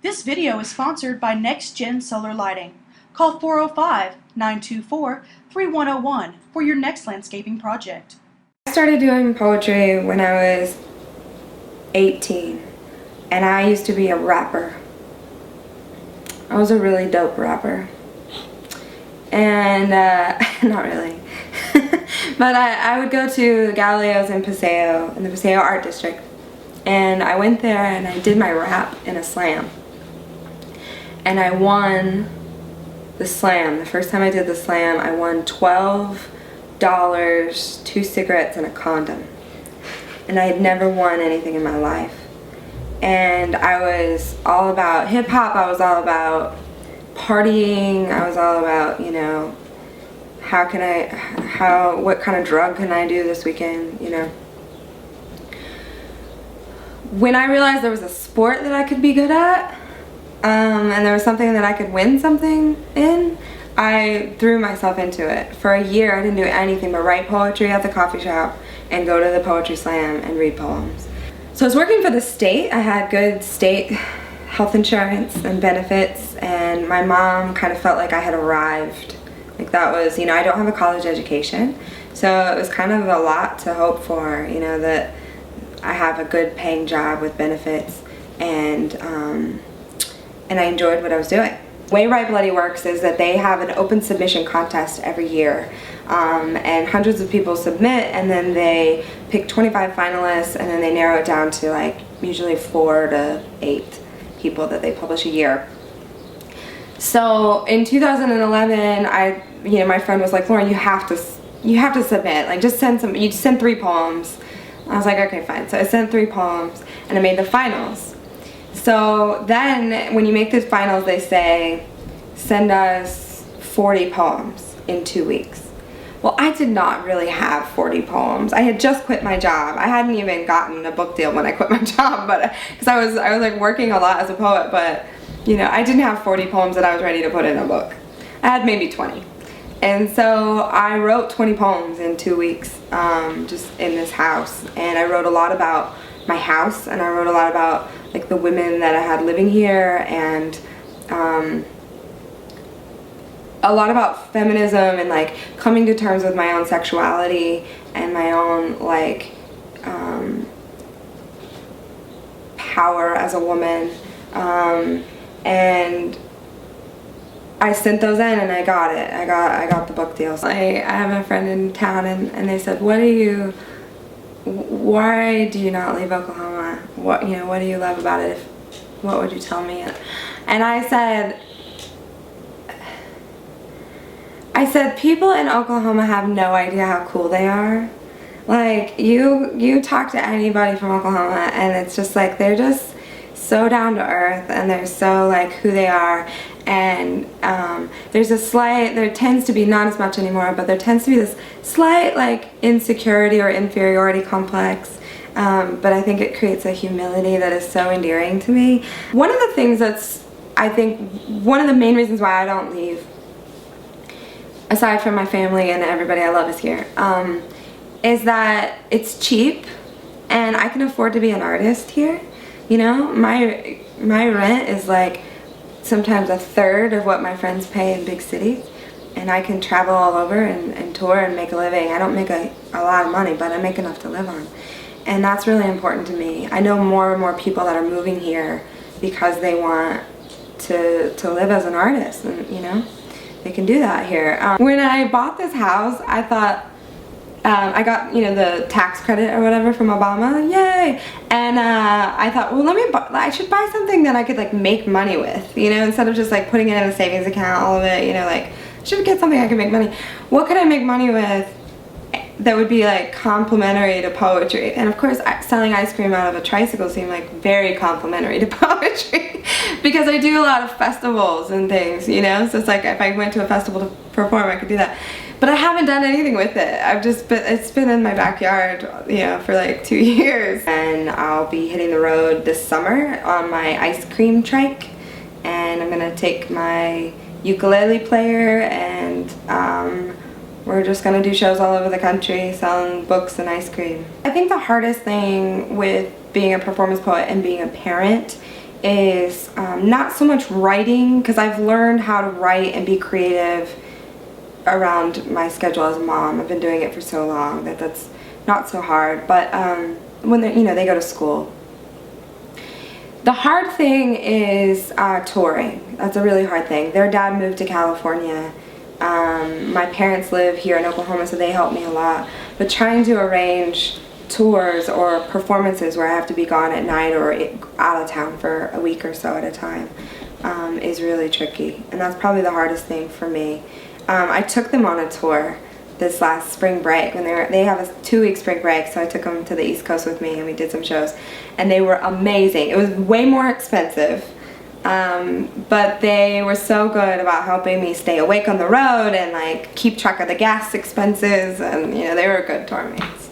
This video is sponsored by Next Gen Solar Lighting. Call 405-924-3101 for your next landscaping project. I started doing poetry when I was 18, and I used to be a rapper. I was a really dope rapper. And, not really. But I would go to Galileo's in the Paseo Art District. And I went there and I did my rap in a slam. And I won the slam. The first time I did the slam, I won $12, 2 cigarettes, and a condom. And I had never won anything in my life. And I was all about hip hop, I was all about partying, I was all about, you know, what kind of drug can I do this weekend, you know. When I realized there was a sport that I could be good at, and there was something that I could win something in, I threw myself into it. For a year I didn't do anything but write poetry at the coffee shop and go to the poetry slam and read poems. So I was working for the state. I had good state health insurance and benefits, and my mom kind of felt like I had arrived. Like that was, you know, I don't have a college education, so it was kind of a lot to hope for, you know, that I have a good paying job with benefits, and I enjoyed what I was doing. The way Write Bloody works is that they have an open submission contest every year, and hundreds of people submit, and then they pick 25 finalists, and then they narrow it down to like usually 4 to 8 people that they publish a year. So in 2011, my friend was like, Lauren, you have to submit. Like, just send you send 3 poems. I was like, okay, fine. So I sent 3 poems, and I made the finals. So then, when you make the finals, they say, send us 40 poems in 2 weeks. Well, I did not really have 40 poems. I had just quit my job. I hadn't even gotten a book deal when I quit my job, but because I was like working a lot as a poet, but you know, I didn't have 40 poems that I was ready to put in a book. I had maybe 20. And so I wrote 20 poems in 2 weeks, just in this house. And I wrote a lot about my house, and I wrote a lot about like the women that I had living here, and a lot about feminism and like coming to terms with my own sexuality and my own like power as a woman. And I sent those in, and I got it. I got the book deal. So I have a friend in town, and they said, why do you not leave Oklahoma? What do you love about it? What would you tell me? And I said people in Oklahoma have no idea how cool they are. Like, you talk to anybody from Oklahoma, and it's just like they're just so down to earth, and they're so like who they are. And there tends to be, not as much anymore, but there tends to be this slight like insecurity or inferiority complex, but I think it creates a humility that is so endearing to me. One of the things I think one of the main reasons why I don't leave, aside from my family and everybody I love is here, is that it's cheap and I can afford to be an artist here. You know, my rent is like sometimes a third of what my friends pay in big cities, and I can travel all over and tour and make a living. I don't make a lot of money, but I make enough to live on, and that's really important to me. I know more and more people that are moving here because they want to live as an artist, and you know, they can do that here. When I bought this house, I thought, I got, you know, the tax credit or whatever from Obama, yay! And I thought, well, I should buy something that I could like make money with, you know, instead of just like putting it in a savings account, all of it, you know, like, I should get something I can make money. What could I make money with that would be like complimentary to poetry? And of course, selling ice cream out of a tricycle seemed like very complimentary to poetry because I do a lot of festivals and things, you know, so it's like if I went to a festival to perform, I could do that. But I haven't done anything with it. It's been in my backyard, you know, for like 2 years. And I'll be hitting the road this summer on my ice cream trike, and I'm gonna take my ukulele player, and we're just gonna do shows all over the country selling books and ice cream. I think the hardest thing with being a performance poet and being a parent is not so much writing, because I've learned how to write and be creative around my schedule as a mom. I've been doing it for so long that that's not so hard. But when they, they go to school, the hard thing is touring. That's a really hard thing. Their dad moved to California. My parents live here in Oklahoma, so they help me a lot. But trying to arrange tours or performances where I have to be gone at night or out of town for a week or so at a time is really tricky. And that's probably the hardest thing for me. I took them on a tour this last spring break when they have a 2-week spring break, so I took them to the East Coast with me and we did some shows, and they were amazing. It was way more expensive, but they were so good about helping me stay awake on the road and like keep track of the gas expenses, and they were good tour mates.